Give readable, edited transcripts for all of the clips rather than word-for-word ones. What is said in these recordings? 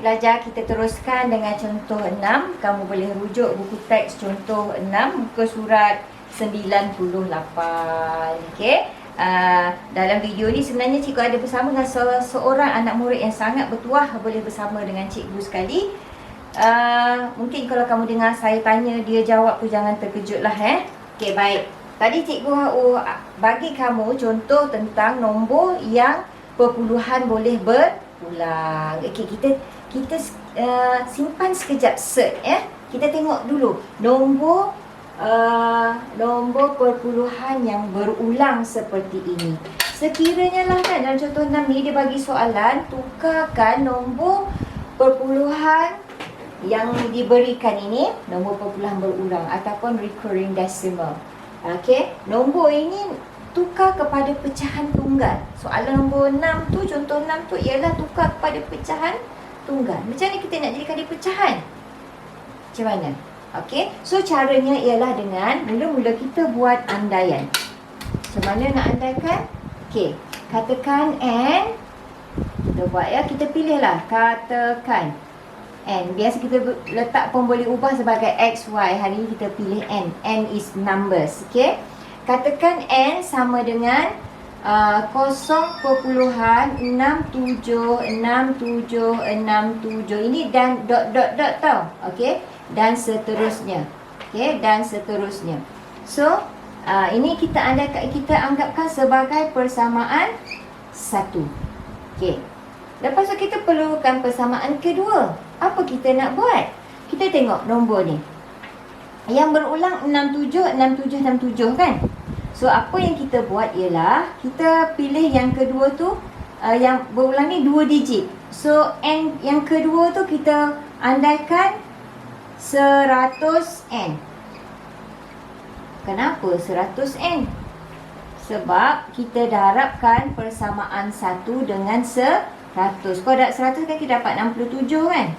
Baik, belajar kita teruskan dengan contoh 6. Kamu boleh rujuk buku teks contoh 6, muka surat 98. Okey. Dalam video ni sebenarnya cikgu ada bersama dengan seorang anak murid yang sangat bertuah, boleh bersama dengan cikgu sekali. Mungkin kalau kamu dengar saya tanya, dia jawab tu jangan terkejutlah. Okey, baik. Tadi cikgu bagi kamu contoh tentang nombor yang perpuluhan boleh berulang. Okey, kita simpan sekejap set Kita tengok dulu nombor perpuluhan yang berulang seperti ini. Sekiranya lah kan dalam contoh 6 ni dia bagi soalan, tukarkan nombor perpuluhan yang diberikan ini, nombor perpuluhan berulang ataupun recurring decimal. Okey, nombor ini tukar kepada pecahan tunggal. Soalan nombor 6 tu, contoh 6 tu ialah tukar kepada pecahan tunggal. Macam mana kita nak jadikan dia pecahan? Macam mana? Okey, so caranya ialah dengan mula-mula kita buat andaian. Macam mana nak andaikan? Okey, katakan N. Kita buat kita pilihlah katakan N. Biasa kita letak pun boleh ubah sebagai X, Y. Hari ni kita pilih N. N is numbers. Okey, katakan N sama dengan 0.676767. Ini dan dot tau. Okey, dan seterusnya. Okey, dan seterusnya. So, ini kita anggapkan sebagai persamaan 1. Okey. Lepas tu kita perlukan persamaan kedua. Apa kita nak buat? Kita tengok nombor ni. Yang berulang 67, 67, 67 kan? So, apa yang kita buat ialah kita pilih yang kedua tu, yang berulang ni 2 digit. So, N yang kedua tu kita andaikan 100N. Kenapa 100N? Sebab kita darabkan persamaan 1 dengan 100. Kalau dah 100 kan kita dapat 67 kan?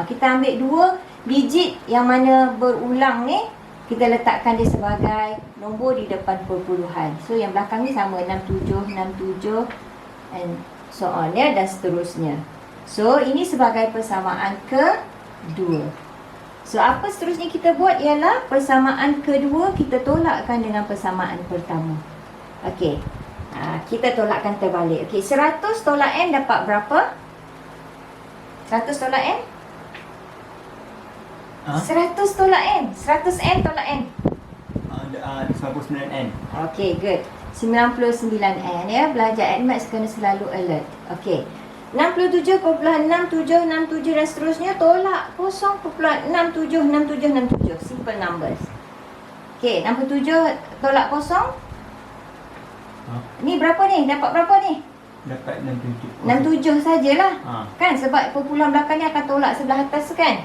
Kita ambil 2 digit yang mana berulang ni, kita letakkan dia sebagai nombor di depan perpuluhan. So yang belakang ni sama 67, 67 and so on dan seterusnya. So ini sebagai persamaan kedua. So apa seterusnya kita buat ialah persamaan kedua kita tolakkan dengan persamaan pertama. Okey. Kita tolakkan terbalik. Okey, 100 tolak N dapat berapa? 100 tolak N? 100 tolak N. 100N tolak N. 99N. Okey, good. 99N Belajar Admax kena selalu alert. Okey. 67.6767 dan seterusnya tolak 0.676767. Simple numbers. Okey, 67 tolak 0. Ni berapa ni? Dapat berapa ni? Dapat 67. 67 sajalah. Kan sebab perpuluhan belakang ni akan tolak sebelah atas kan?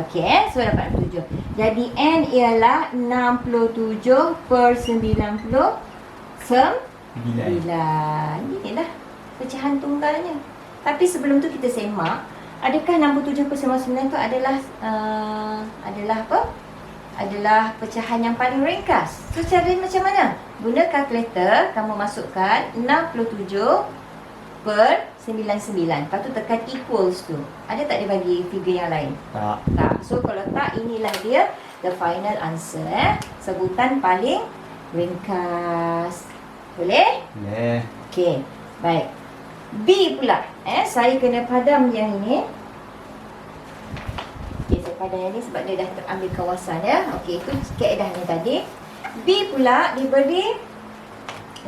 Okey, so dapat 67. Jadi N ialah 67/99. Inilah pecahan tunggalnya. Tapi sebelum tu kita semak, adakah 67/99 tu adalah apa? Adalah pecahan yang paling ringkas. So caranya macam mana? Guna kalkulator, kamu masukkan 67/99. Lepas tu tekan equals tu. Ada tak dia bagi figure yang lain? Tak. So kalau tak, inilah dia the final answer. Sebutan paling ringkas. Boleh? Boleh. Okey. Baik. B pula. Saya kena padam yang ini. Okey, saya padam yang ini sebab dia dah terambil kawasan Okey, itu kaedahnya tadi. B pula diberi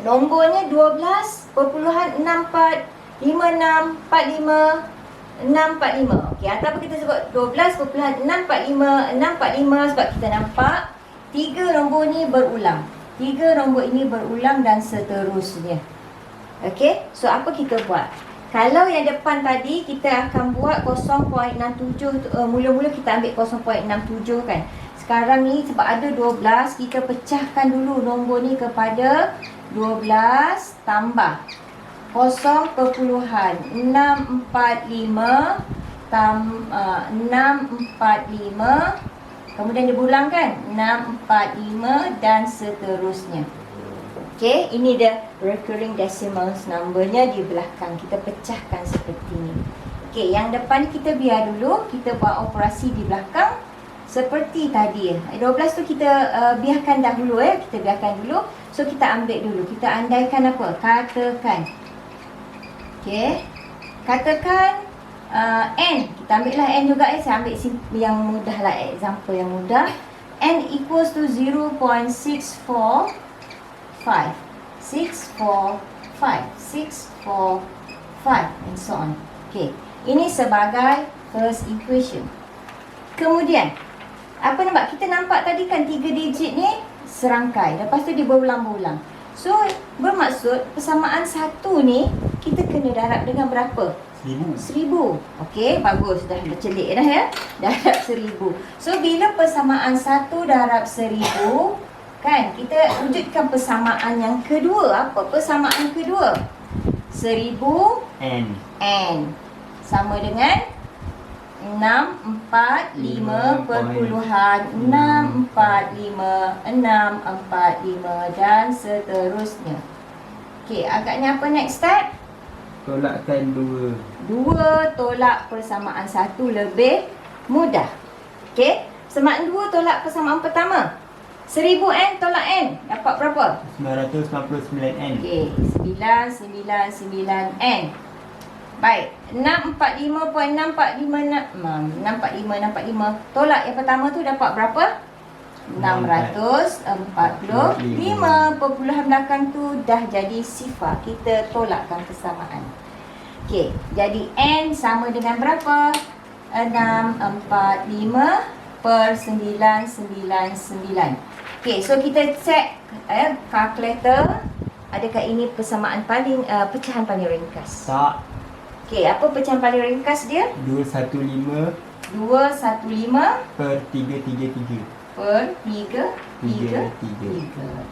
nombornya 12.645645. Okey, ataupun kita sebut 12.645 sebab kita nampak 3 nombor ni berulang. 3 nombor ini berulang dan seterusnya. Okey, so apa kita buat? Kalau yang depan tadi kita akan buat 0.67, mula-mula kita ambil 0.67 kan. Sekarang ni sebab ada 12, kita pecahkan dulu nombor ni kepada 12 tambah 0.645 kemudian dia berulang kan, 645 dan seterusnya. Okey, ini dia recurring decimals numbernya di belakang. Kita pecahkan seperti ini. Okey, yang depan kita biar dulu. Kita buat operasi di belakang seperti tadi. 12 tu kita biarkan dahulu Kita biarkan dulu. So kita ambil dulu. Kita andaikan apa? Katakan. Okey. Katakan N. Kita ambil lah N juga Saya ambil yang mudah lah. Example yang mudah. N equals to 0.645. 645 and so on. Okay, ini sebagai first equation. Kemudian apa nampak? Kita nampak tadi kan 3 digit ni serangkai, lepas tu dia berulang-ulang. So bermaksud persamaan 1 ni kita kena darab dengan berapa? 1000. Okey, bagus, dah bercelik dah darab 1000. So bila persamaan 1 darab 1000 kan, kita wujudkan persamaan yang kedua. Apa persamaan kedua? 1000 N sama dengan 645.645 dan seterusnya. Okey, agaknya apa next step? Tolakkan 2. 2 tolak persamaan 1 lebih mudah. Okey, persamaan 2 tolak persamaan pertama. 1000N tolak N. Dapat berapa? 999N. Okey, 999N. Baik, 645.645 tolak yang pertama tu dapat berapa? 645. Perpuluhan belakang tu dah jadi sifar. Kita tolakkan persamaan. Okey, jadi N sama dengan berapa? 645/999. Okey, so kita check kalkulator. Adakah ini persamaan paling pecahan paling ringkas? Tak. Okey, apa pecahan paling ringkas dia? 215 per 333.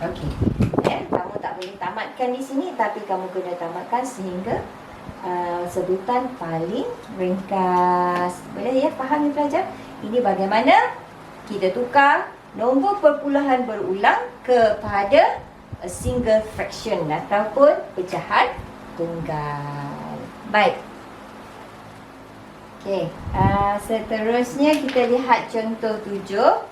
Okey. Kamu tak boleh tamatkan di sini, tapi kamu kena tamatkan sehingga sebutan paling ringkas. Boleh faham ni pelajar? Ini bagaimana kita tukar nombor perpuluhan berulang kepada a single fraction ataupun pecahan tunggal. Baik. Okey, seterusnya kita lihat contoh 7.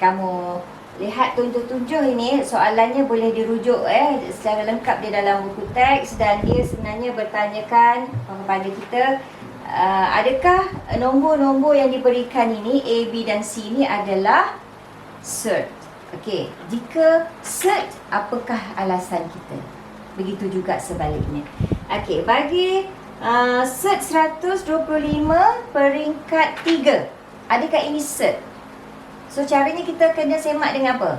Kamu lihat contoh 7 ini, soalannya boleh dirujuk secara lengkap di dalam buku teks, dan dia sebenarnya bertanyakan kepada kita adakah nombor-nombor yang diberikan ini A, B dan C ini adalah cert. Okey, jika cert, apakah alasan kita? Begitu juga sebaliknya. Okey, bagi cert 125 peringkat 3, adakah ini cert? So caranya kita kena semak dengan apa?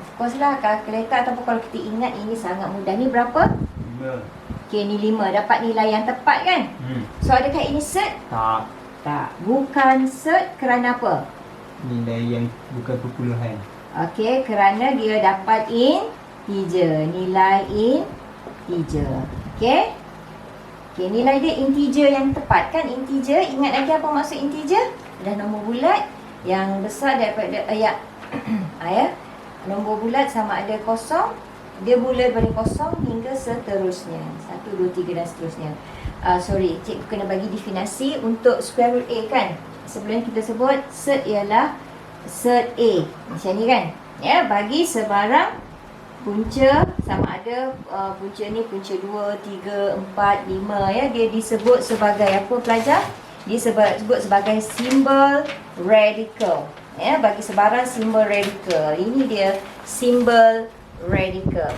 Of course lah kalkulator, ataupun kalau kita ingat ini sangat mudah. Ni berapa? 5. Okey, ni 5. Dapat nilai yang tepat kan? So adakah ini cert? Tak. Tak. Bukan cert kerana apa? Nilai yang bukan perpuluhan. Okey, kerana dia dapat integer. Nilai integer. Okey? Okey, nilai dia integer yang tepat kan? Integer, ingat lagi apa maksud integer? Dah nombor bulat yang besar daripada nombor bulat sama ada kosong, dia bulat daripada kosong hingga seterusnya. 1, 2, 3 dan seterusnya. Cikgu kena bagi definisi untuk square root A kan? Sebelum kita sebut cert ialah cert A. Macam ni kan? Bagi sebarang punca sama ada punca ni punca 2, 3, 4, 5 dia disebut sebagai apa pelajar? Disebut sebagai simbol radical. Bagi sebarang simbol radical. Ini dia simbol radical.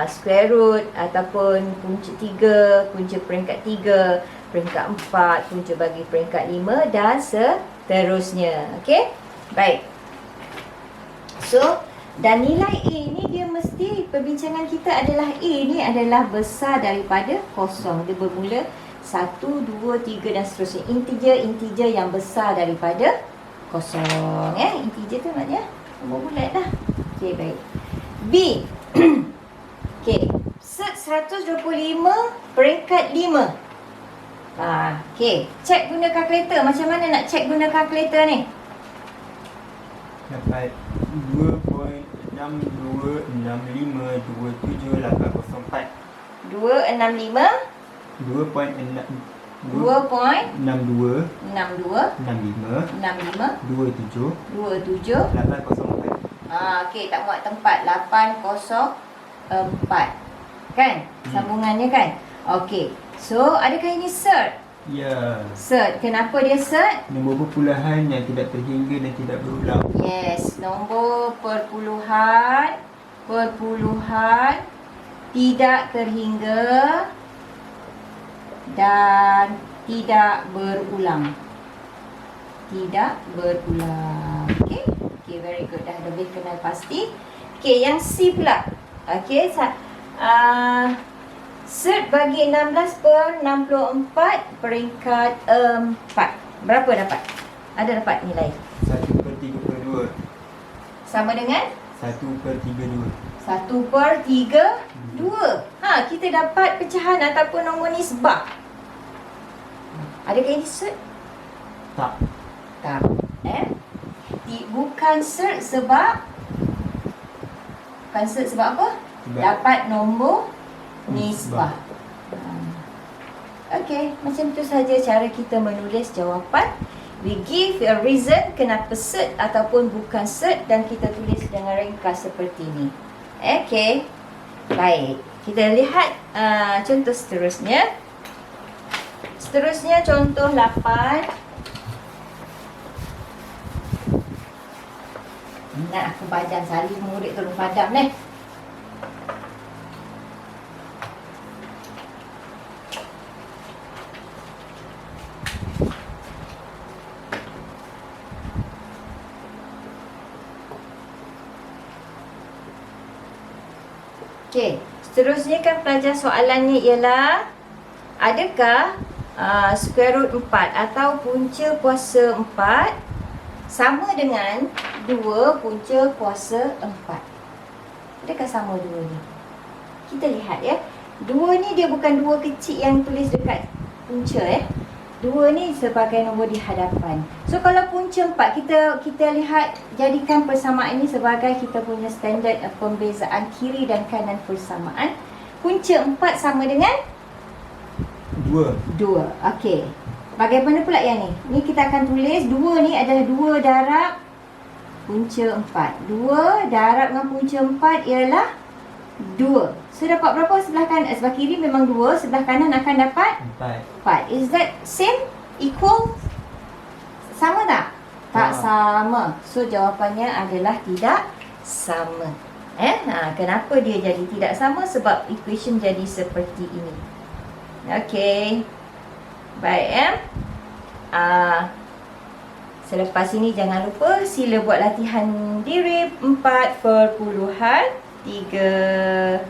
Square root ataupun punca 3, punca peringkat 3, peringkat 4, punca bagi peringkat 5 dan seterusnya. Okey? Baik. So, dan nilai A ni dia mesti, perbincangan kita adalah A ni adalah besar daripada kosong. Dia bermula 1, 2, 3 dan seterusnya. Integer yang besar daripada kosong. Integer tu maknanya nombor bulat dah. Okey, baik. B. Okey, cert 125 peringkat 5. Okey, check guna kalkulator. Macam mana nak check guna kalkulator ni? Dapat 2.626527 804. 265 2.6265 62 2.62 65 65 27 27 804. Okey, tak muat tempat 804. Kan? Sambungannya kan? Okey. So, adakah ini cert? Ya. Cert. Kenapa dia cert? Nombor perpuluhan yang tidak terhingga dan tidak berulang. Yes, nombor perpuluhan tidak terhingga dan tidak berulang. Tidak berulang. Okey? Okey, very good. Dah lebih kenal pasti. Okey, yang C pula. Okey, cert bagi 16/64 peringkat 4. Berapa dapat? Ada dapat nilai? 1/32. Sama dengan 1/32. 1/32. Kita dapat pecahan ataupun nombor nisbah. Adakah ini cert? Tak. Tak. Bukan cert sebab apa? Sebab Dapat nombor nisbah. nisbah. Okey, macam tu saja cara kita menulis jawapan. We give a reason kenapa cert ataupun bukan cert dan kita tulis dengan ringkas seperti ini. Okey. Baik. Kita lihat contoh seterusnya. Seterusnya contoh 8. Nak aku baca sali murid tolong padam ni. Okey, seterusnya kan pelajar soalannya ialah adakah square root 4 atau punca kuasa 4 sama dengan 2 punca kuasa 4? Adakah sama 2 ni? Kita lihat ya. 2 ni dia bukan 2 kecil yang tulis dekat punca 2 ni sebagai nombor di hadapan. So kalau punca 4 kita lihat jadikan persamaan ini sebagai kita punya standard pembezaan kiri dan kanan persamaan. Punca 4 sama dengan 2. Okey. Bagaimana pula yang ni? Ni kita akan tulis 2 ni adalah 2 darab punca 4. 2 darab dengan punca 4 ialah 2. So dapat berapa sebelah kanan? Sebelah kiri memang 2, sebelah kanan akan dapat 4. Is that same? Equal? Sama tak? Tak sama. So jawapannya adalah tidak sama. Kenapa dia jadi tidak sama? Sebab equation jadi seperti ini. Okey. Baik selepas ini jangan lupa sila buat latihan diri 4/3.